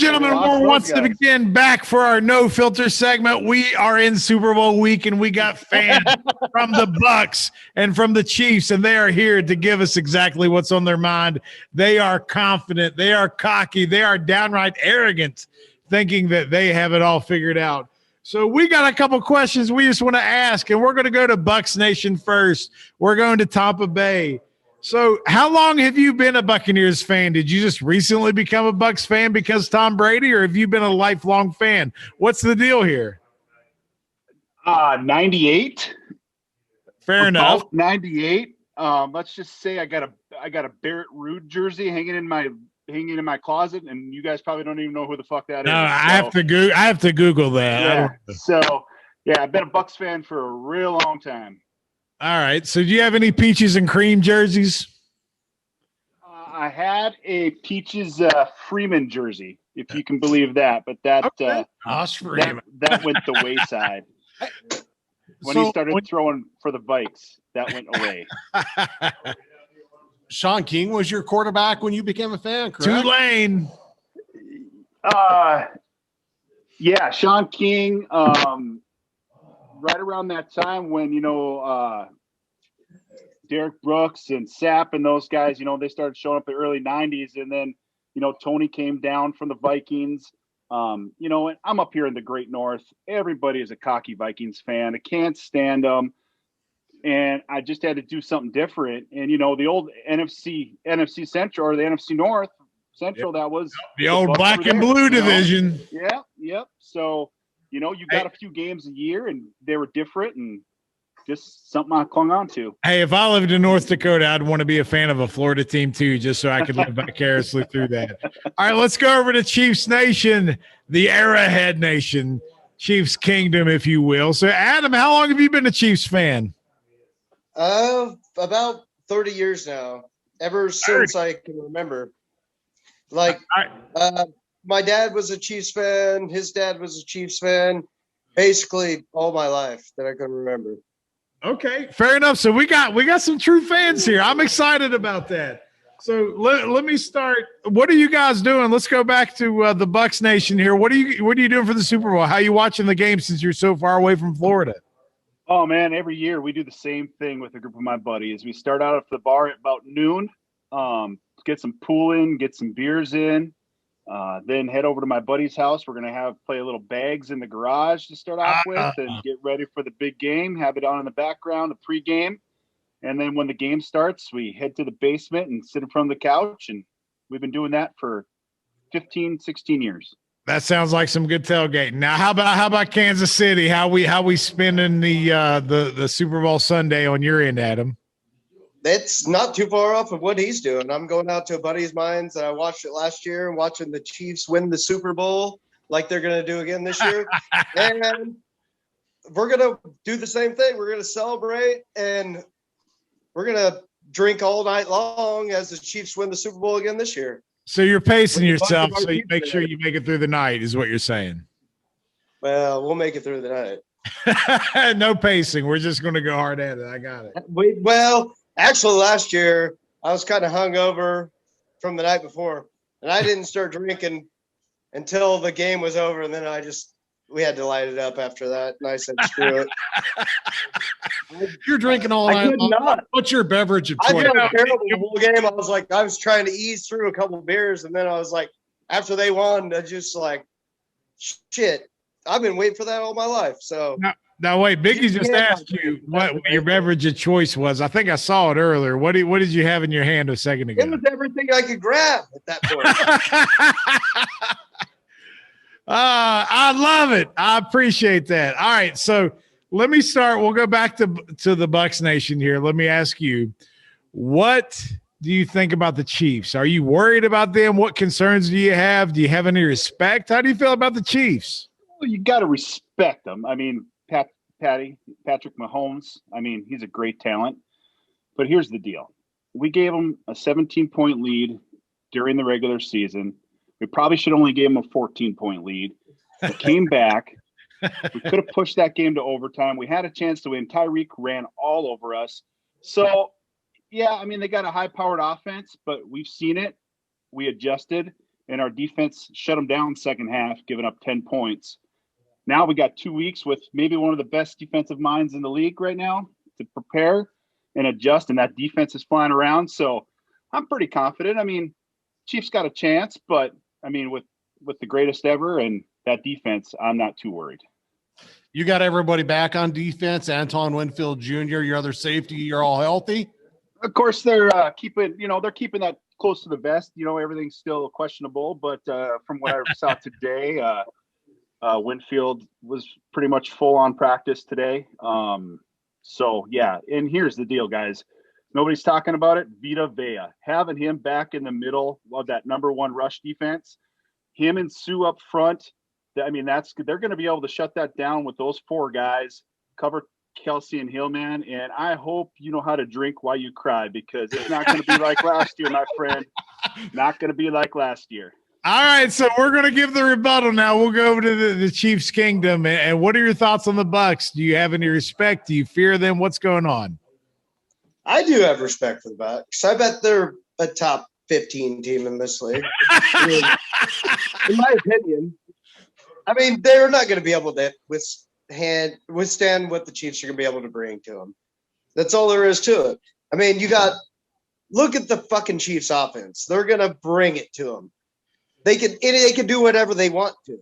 gentlemen, we're once again back for our No Filter segment. We are in Super Bowl week, and we got fans from the Bucs and from the Chiefs, and they are here to give us exactly what's on their mind. They are confident. They are cocky. They are downright arrogant, thinking that they have it all figured out. So we got a couple questions we just want to ask, and we're going to go to Bucs Nation first. We're going to Tampa Bay. So how long have you been a Buccaneers fan? Did you just recently become a Bucs fan because Tom Brady, or have you been a lifelong fan? What's the deal here? 98. Fair enough. 98. Let's just say I got a Barrett Ruud jersey hanging in my closet, and you guys probably don't even know who the fuck that is. No, I have to Google that. Yeah. So yeah, I've been a Bucs fan for a real long time. All right. So do you have any peaches and cream jerseys? I had a Peaches Freeman jersey, if you can believe that, but that that went the wayside. When he started throwing for the Vikes, that went away. Sean King was your quarterback when you became a fan, correct? Tulane. Yeah, Sean King. Right around that time when, Derek Brooks and Sapp and those guys, they started showing up in the early 90s. And then, Tony came down from the Vikings. And I'm up here in the Great North. Everybody is a cocky Vikings fan. I can't stand them. And I just had to do something different. And, the old NFC Central, or the NFC North Central, that was the old black and blue division. Yeah. Yep. So, you got a few games a year, and they were different, and just something I clung on to. Hey, if I lived in North Dakota, I'd want to be a fan of a Florida team too, just so I could live vicariously through that. All right, let's go over to Chiefs Nation, the Arrowhead Nation, Chiefs Kingdom, if you will. So, Adam, how long have you been a Chiefs fan? About 30 years now, ever since I can remember. My dad was a Chiefs fan. His dad was a Chiefs fan. Basically, all my life that I can remember. Okay, fair enough. So we got some true fans here. I'm excited about that. So let me start. What are you guys doing? Let's go back to the Bucs Nation here. What are you doing for the Super Bowl? How are you watching the game since you're so far away from Florida? Oh man, every year we do the same thing with a group of my buddies. We start out at the bar at about noon, get some pool in, get some beers in. Then head over to my buddy's house. We're going to play a little bags in the garage to start off with, and get ready for the big game, have it on in the background, the pregame. And then when the game starts, we head to the basement and sit in front of the couch. And we've been doing that for 15, 16 years. That sounds like some good tailgating. Now, how about Kansas City? How we spending the Super Bowl Sunday on your end, Adam? It's not too far off of what he's doing. I'm going out to a buddy of mine that I watched it last year and watching the Chiefs win the Super Bowl like they're going to do again this year. And we're going to do the same thing. We're going to celebrate, and we're going to drink all night long as the Chiefs win the Super Bowl again this year. So you're pacing yourself so you make sure you make it through the night is what you're saying. Well, we'll make it through the night. No pacing. We're just going to go hard at it. I got it. Actually, last year, I was kind of hungover from the night before, and I didn't start drinking until the game was over, and then we had to light it up after that, and I said, screw it. You're drinking all night. I could not. What's your beverage of choice? I felt terrible the whole game. I was trying to ease through a couple of beers, and then I was like, after they won, I just like, shit, I've been waiting for that all my life, so – Now wait, Biggie just asked you what your beverage of choice was. I think I saw it earlier. What did you have in your hand a second ago? It was everything I could grab at that point. I love it. I appreciate that. All right, so let me start. We'll go back to the Bucs Nation here. Let me ask you, what do you think about the Chiefs? Are you worried about them? What concerns do you have? Do you have any respect? How do you feel about the Chiefs? Well, you got to respect them. I mean, Patrick Mahomes, he's a great talent. But here's the deal. We gave him a 17-point lead during the regular season. We probably should only give him a 14-point lead. We came back. We could have pushed that game to overtime. We had a chance to win. Tyreek ran all over us. So, yeah, they got a high-powered offense, but we've seen it. We adjusted. and our defense shut them down second half, giving up 10 points. Now we got 2 weeks with maybe one of the best defensive minds in the league right now to prepare and adjust, and that defense is flying around. So I'm pretty confident. I mean, Chiefs got a chance, but I mean, with the greatest ever and that defense, I'm not too worried. You got everybody back on defense. Anton Winfield Jr., your other safety, you're all healthy. Of course, they're keeping that close to the vest. Everything's still questionable, but from what I saw today, Winfield was pretty much full on practice today. So yeah, and here's the deal, guys. Nobody's talking about it. Vita Vea, having him back in the middle of that number one rush defense, him and Sue up front. I mean, they're going to be able to shut that down with those 4 guys, cover Kelsey and Hillman. And I hope you know how to drink while you cry, because it's not going to be like last year, my friend. Not going to be like last year. All right, so we're going to give the rebuttal now. We'll go over to the Chiefs' kingdom. And what are your thoughts on the Bucs? Do you have any respect? Do you fear them? What's going on? I do have respect for the Bucs. I bet they're a top 15 team in this league. In my opinion. I mean, they're not going to be able to withstand what the Chiefs are going to be able to bring to them. That's all there is to it. I mean, look at the fucking Chiefs offense. They're going to bring it to them. They can do whatever they want to.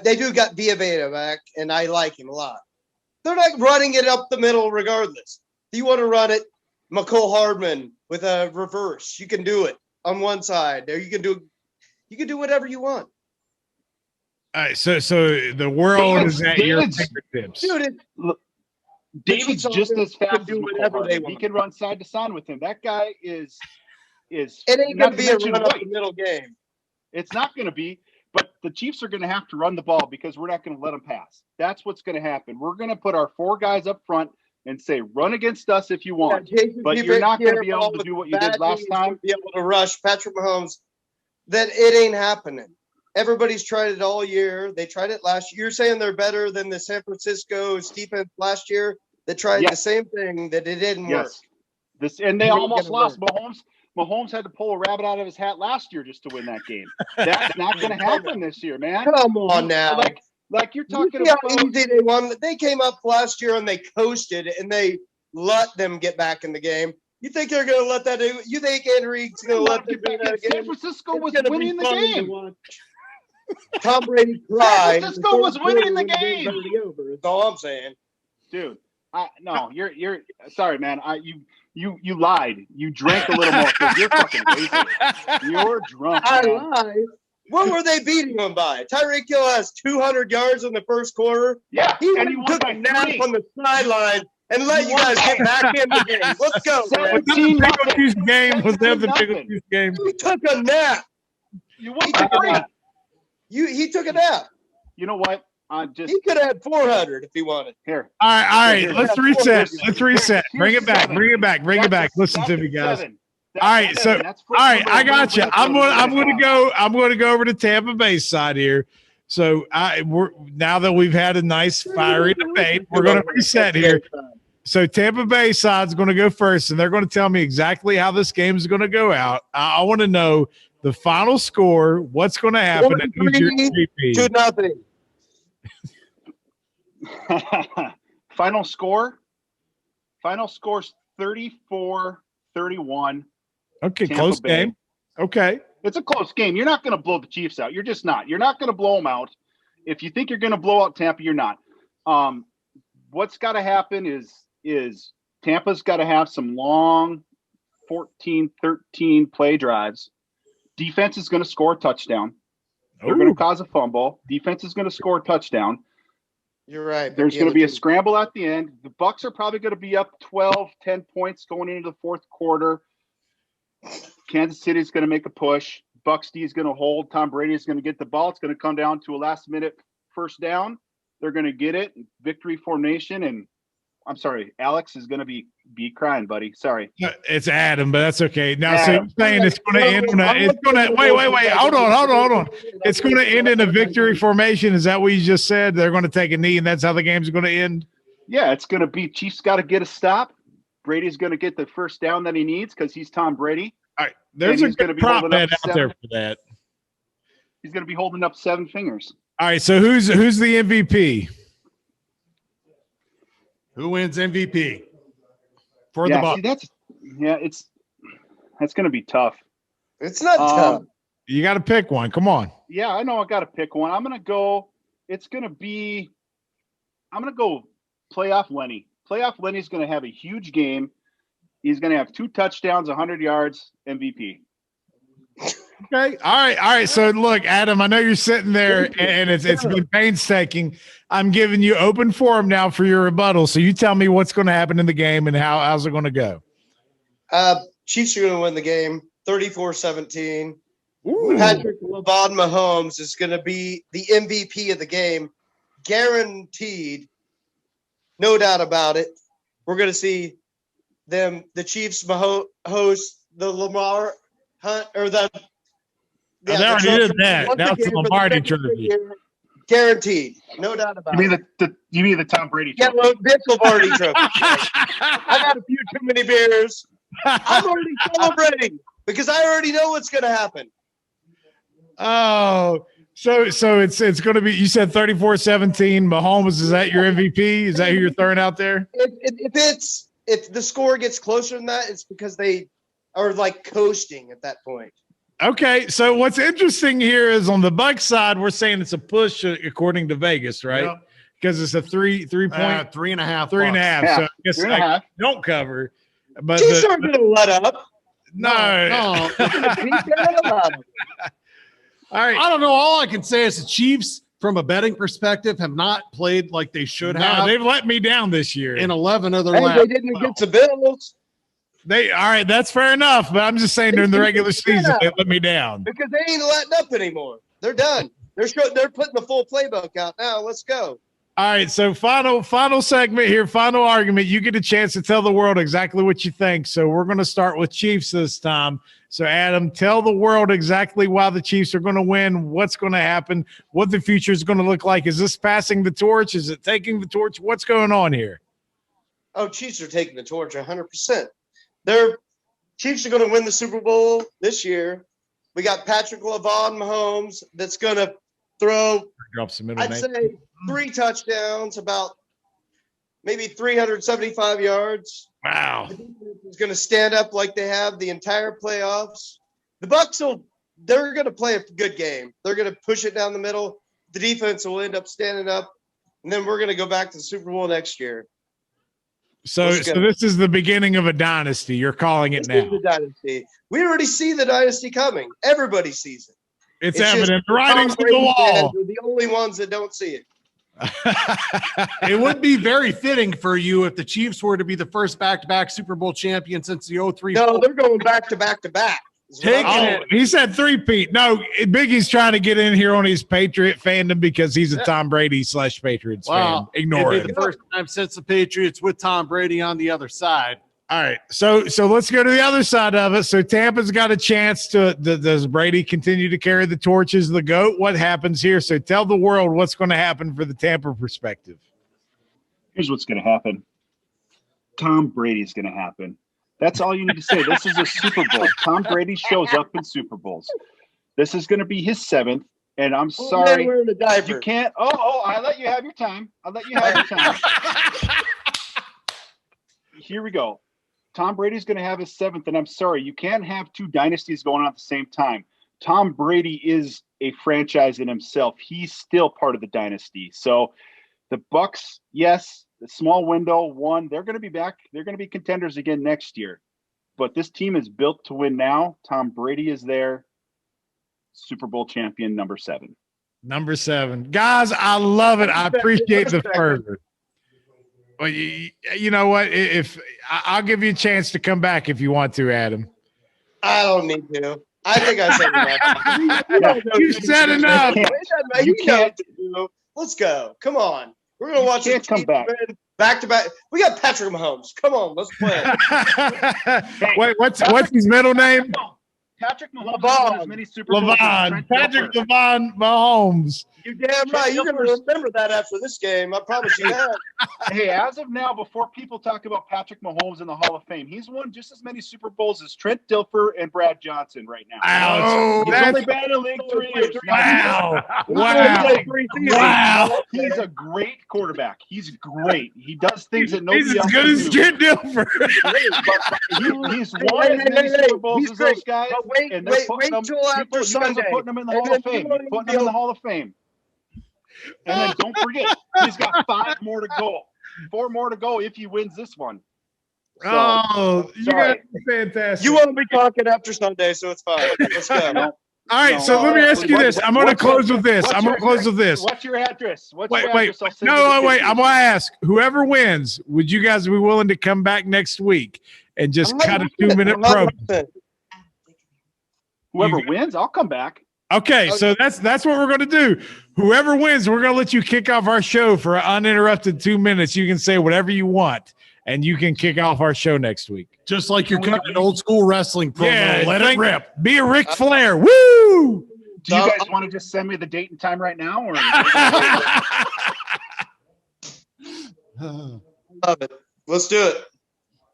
They do got Vita back, and I like him a lot. They're not running it up the middle regardless. If you want to run it, McCole Hardman with a reverse, you can do it on one side. Or you can do whatever you want. All right, so the world is at your fingertips. Dude, David's just as fast as whatever they want. He can run side to side with him. That guy is. It ain't going to be a run up the middle game. It's not going to be, but the Chiefs are going to have to run the ball because we're not going to let them pass. That's what's going to happen. We're going to put our 4 guys up front and say, run against us if you want, but you're not going to be able to do what you did last time. Be able to rush Patrick Mahomes. That it ain't happening. Everybody's tried it all year. They tried it last year. You're saying they're better than the San Francisco defense last year that tried the same thing, that it didn't work. And they almost lost. Mahomes had to pull a rabbit out of his hat last year just to win that game. That's not going to happen this year, man. Come on now. Like you're talking about how easy they won. They came up last year and they coasted and they let them get back in the game. You think they're going to let that do? You think Henry's going to let them do that again? San Francisco was winning the game. Tom Brady cried. San Francisco was winning the game. That's all I'm saying, dude. No, you're sorry, man. You lied. You drank a little more. You're fucking wasted. You're drunk. I lied. What were they beating them by? Tyreek Hill has 200 yards in the first quarter. Yeah, he took a nap on the sideline and let you guys get back in the game. Let's go. Game. He took a nap. He took a nap. You know what? He could have had 400 if he wanted. Here. All right. Let's reset. Bring it back. Listen to me, guys. All right. So, I got you. I'm going to go over to Tampa Bay side here. So now that we've had a nice fiery debate, we're going to reset here. So Tampa Bay side's going to go first, and they're going to tell me exactly how this game is going to go out. I want to know the final score. What's going to happen? 2-0. Final score? Final score's 34-31. Okay, Tampa close Bay. game. Okay. It's a close game. You're not going to blow the Chiefs out. You're just not. You're not going to blow them out. If you think you're going to blow out Tampa, you're not. What's got to happen is Tampa's got to have some long 14, 13 play drives. Defense is going to score a touchdown. They're going to cause a fumble. Defense is going to score a touchdown. You're right. There's going to be a scramble at the end. The Bucs are probably going to be up 12, 10 points going into the fourth quarter. Kansas City is going to make a push. Bucs D is going to hold. Tom Brady is going to get the ball. It's going to come down to a last-minute first down. They're going to get it. Victory formation. And I'm sorry, Alex is going to be crying, buddy. Sorry. It's Adam, but that's okay. Now, so you're saying it's going to end wait. Hold on. It's going to end in a victory formation. Is that what you just said? They're going to take a knee, and that's how the game's going to end? Yeah, it's going to be Chiefs got to get a stop. Brady's going to get the first down that he needs because he's Tom Brady. All right. There's a good prop bet out there for that. He's going to be holding up 7 fingers. All right, so who's the MVP Who wins MVP? for the Bucs? That's going to be tough. It's not tough. You got to pick one. Come on. Yeah, I know I got to pick one. I'm going to go Playoff Lenny. Playoff Lenny's going to have a huge game. He's going to have 2 touchdowns, 100 yards, MVP. Okay. All right. So look, Adam, I know you're sitting there and it's been painstaking. I'm giving you open forum now for your rebuttal. So you tell me what's going to happen in the game and how's it going to go? Chiefs are going to win the game 34-17. Patrick LeVon Mahomes is going to be the MVP of the game. Guaranteed. No doubt about it. We're going to see the Chiefs host the Lamar Hunt or the. Yeah, they already did that. Now it's the Lombardi Trophy. Guaranteed. No doubt about it. You mean the Tom Brady Trophy? Yeah, this Lombardi Trophy. I got a few too many beers. I'm already celebrating because I already know what's going to happen. Oh, so it's going to be. You said 34-17. Mahomes, is that your MVP? Is that who you're throwing out there? If the score gets closer than that, it's because they are like coasting at that point. Okay, so what's interesting here is on the Bucs side, we're saying it's a push according to Vegas, right? Yep. Because it's a 3 point, 3.5. 3.5. Yeah, So I guess 3.5. don't cover. But Chiefs aren't going to let up. no. No. All right. I don't know. All I can say is the Chiefs, from a betting perspective, have not played like they should have. They've let me down this year. In 11 of their Hey, last. they didn't against the Bills All right, that's fair enough. But I'm just saying during the regular season, they let me down. because they ain't letting up anymore. They're done. They're putting the full playbook out now. Let's go. All right, so final segment here, final argument. You get a chance to tell the world exactly what you think. So we're going to start with Chiefs this time. So Adam, tell the world exactly why the Chiefs are going to win, what's going to happen, what the future is going to look like. Is this passing the torch? Is it taking the torch? What's going on here? Oh, Chiefs are taking the torch 100%. Chiefs are going to win the Super Bowl this year. We got Patrick LeVon Mahomes that's going to throw, Drop some middle I'd name. say, 3 touchdowns, about maybe 375 yards. Wow. The defense is going to stand up like they have the entire playoffs. The Bucs they're going to play a good game. They're going to push it down the middle. The defense will end up standing up, and then we're going to go back to the Super Bowl next year. So this is the beginning of a dynasty. You're calling it now. This is the dynasty. We already see the dynasty coming. Everybody sees it. It's just evident. The writing's on the Brady wall. fans are the only ones that don't see it. It would be very fitting for you if the Chiefs were to be the first back-to-back Super Bowl champion since the 03. No, they're going back to back to back. He said three-peat. No, Biggie's trying to get in here on his Patriot fandom because he's a Tom Brady / Patriots fan. Ignore it'd it. be the first time since the Patriots with Tom Brady on the other side. All right, so let's go to the other side of it. So Tampa's got a chance to. Does Brady continue to carry the torch as the GOAT? What happens here? So tell the world what's going to happen for the Tampa perspective. Here's what's going to happen. Tom Brady's going to happen. That's all you need to say. This is a Super Bowl. Tom Brady shows up in Super Bowls. This is going to be his 7th, and I'm sorry. Wearing a diaper. You can't. Oh, I let you have your time. Here we go. Tom Brady's going to have his 7th, and I'm sorry. You can't have 2 dynasties going on at the same time. Tom Brady is a franchise in himself. He's still part of the dynasty. So the Bucs, yes, the small window, one, they're going to be back. They're going to be contenders again next year. But this team is built to win now. Tom Brady is there. Super Bowl champion, number 7. Number 7. Guys, I love it. I appreciate the fervor. Well, you know what? If I'll give you a chance to come back if you want to, Adam. I don't need to. I think I said enough. You said enough. You can't. Let's go. Come on. We're gonna watch this come back to back. We got Patrick Mahomes. Come on, let's play. Wait, what's his middle name? Patrick Mahomes. LeVon. Patrick LeVon Mahomes. You're damn right. You're going to remember that after this game. I promise you that. Hey, as of now, before people talk about Patrick Mahomes in the Hall of Fame, he's won just as many Super Bowls as Trent Dilfer and Brad Johnson right now. Wow. He's only been in the league 3 years. Wow. Wow. He's a great quarterback. He's great. He does things that nobody He's else as good can as do. Trent Dilfer. He's won as many Super Bowls as those guys, and they're putting him. Till after You guys are putting him in the Hall of Fame. You're putting him in the Hall of Fame. And then don't forget, he's got 5 more to go. 4 more to go if he wins this one. So, You guys are fantastic. You won't be talking after Sunday, so it's fine. Let's go. All right, so let me ask you this. I'm going to close with this. What's your address? Wait. I'm going to ask. Whoever wins, would you guys be willing to come back next week and just cut a 2-minute promo? Whoever wins, I'll come back. Okay, so that's what we're going to do. Whoever wins, we're going to let you kick off our show for an uninterrupted 2 minutes. You can say whatever you want, and you can kick off our show next week. Just like you're cutting an old school wrestling promo. Yeah, Let it rip. Be a Ric Flair. Woo! Do you guys want to just send me the date and time right now? Or Love it. Let's do it.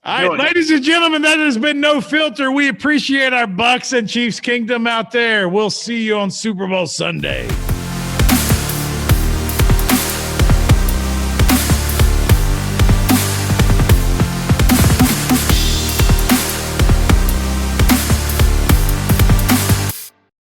All right, ladies and gentlemen, that has been No Filter. We appreciate our Bucs and Chiefs Kingdom out there. We'll see you on Super Bowl Sunday.